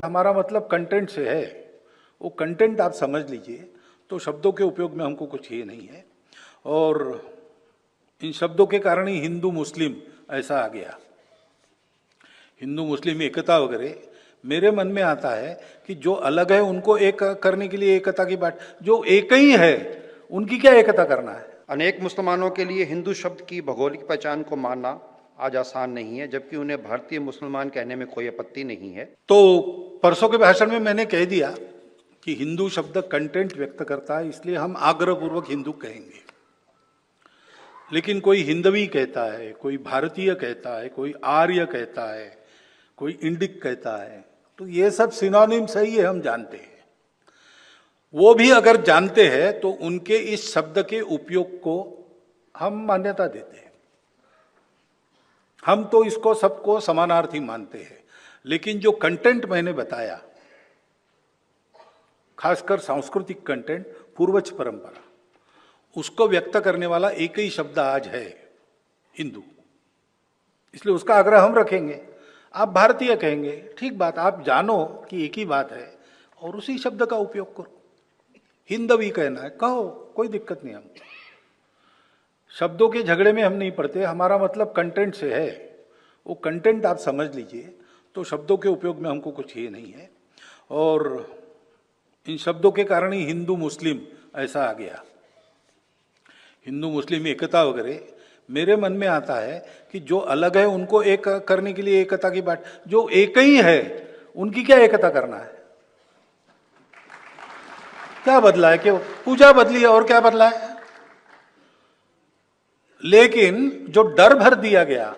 हमारा मतलब कंटेंट से है, वो कंटेंट आप समझ लीजिए। तो शब्दों के उपयोग में हमको कुछ ये नहीं है, और इन शब्दों के कारण ही हिंदू मुस्लिम ऐसा आ गया। हिंदू मुस्लिम एकता वगैरह मेरे मन में आता है कि जो अलग है उनको एक करने के लिए एकता की बात, जो एक ही है उनकी क्या एकता करना है। अनेक मुसलमानों के लिए हिंदू शब्द की भौगोलिक पहचान को मानना आज आसान नहीं है, जबकि उन्हें भारतीय मुसलमान कहने में कोई आपत्ति नहीं है। तो परसों के भाषण में मैंने कह दिया कि हिंदू शब्द कंटेंट व्यक्त करता है, इसलिए हम आग्रहपूर्वक हिंदू कहेंगे। लेकिन कोई हिंदवी कहता है, कोई भारतीय कहता है, कोई आर्य कहता है, कोई इंडिक कहता है, तो ये सब सिनोनिम सही है, हम जानते हैं। वो भी अगर जानते हैं तो उनके इस शब्द के उपयोग को हम मान्यता देते हैं। हम तो इसको सबको समानार्थी मानते हैं। लेकिन जो कंटेंट मैंने बताया, खासकर सांस्कृतिक कंटेंट, पूर्वज परंपरा, उसको व्यक्त करने वाला एक ही शब्द आज है, हिंदू। इसलिए उसका आग्रह हम रखेंगे। आप भारतीय कहेंगे, ठीक बात, आप जानो कि एक ही बात है और उसी शब्द का उपयोग करो। हिंदवी कहना है, कहो, कोई दिक्कत नहीं। हमको शब्दों के झगड़े में हम नहीं पड़ते, हमारा मतलब कंटेंट से है। वो कंटेंट आप समझ लीजिए। तो शब्दों के उपयोग में हमको कुछ ये नहीं है, और इन शब्दों के कारण ही हिंदू मुस्लिम ऐसा आ गया। हिंदू मुस्लिम एकता वगैरह मेरे मन में आता है कि जो अलग है उनको एक करने के लिए एकता की बात, जो एक ही है उनकी क्या एकता करना है। क्या बदला है? कि पूजा बदली है और क्या बदला है। लेकिन जो डर भर दिया गया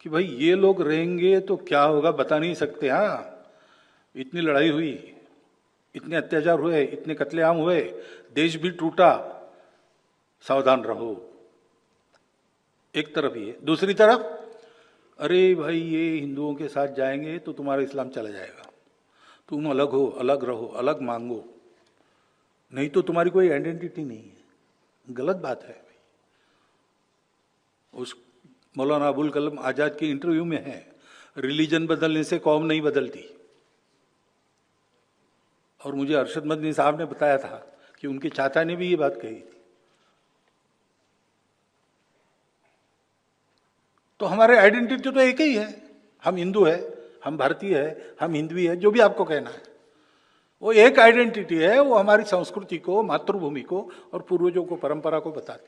कि भाई ये लोग रहेंगे तो क्या होगा बता नहीं सकते। हाँ, इतनी लड़ाई हुई, इतने अत्याचार हुए, इतने कत्लेआम हुए, देश भी टूटा, सावधान रहो। एक तरफ ये, दूसरी तरफ अरे भाई ये हिंदुओं के साथ जाएंगे तो तुम्हारा इस्लाम चला जाएगा, तुम अलग हो, अलग रहो, अलग मांगो, नहीं तो तुम्हारी कोई आइडेंटिटी नहीं है। गलत बात है। उस मौलाना अबुल कलाम आजाद के इंटरव्यू में है, रिलीजन बदलने से कौम नहीं बदलती। और मुझे अरशद मदनी साहब ने बताया था कि उनके चाचा ने भी ये बात कही थी। तो हमारे आइडेंटिटी तो एक ही है, हम हिंदू है, हम भारतीय है, हम हिंदवी है, जो भी आपको कहना है, वो एक आइडेंटिटी है। वो हमारी संस्कृति को, मातृभूमि को और पूर्वजों को, परंपरा को बताती है।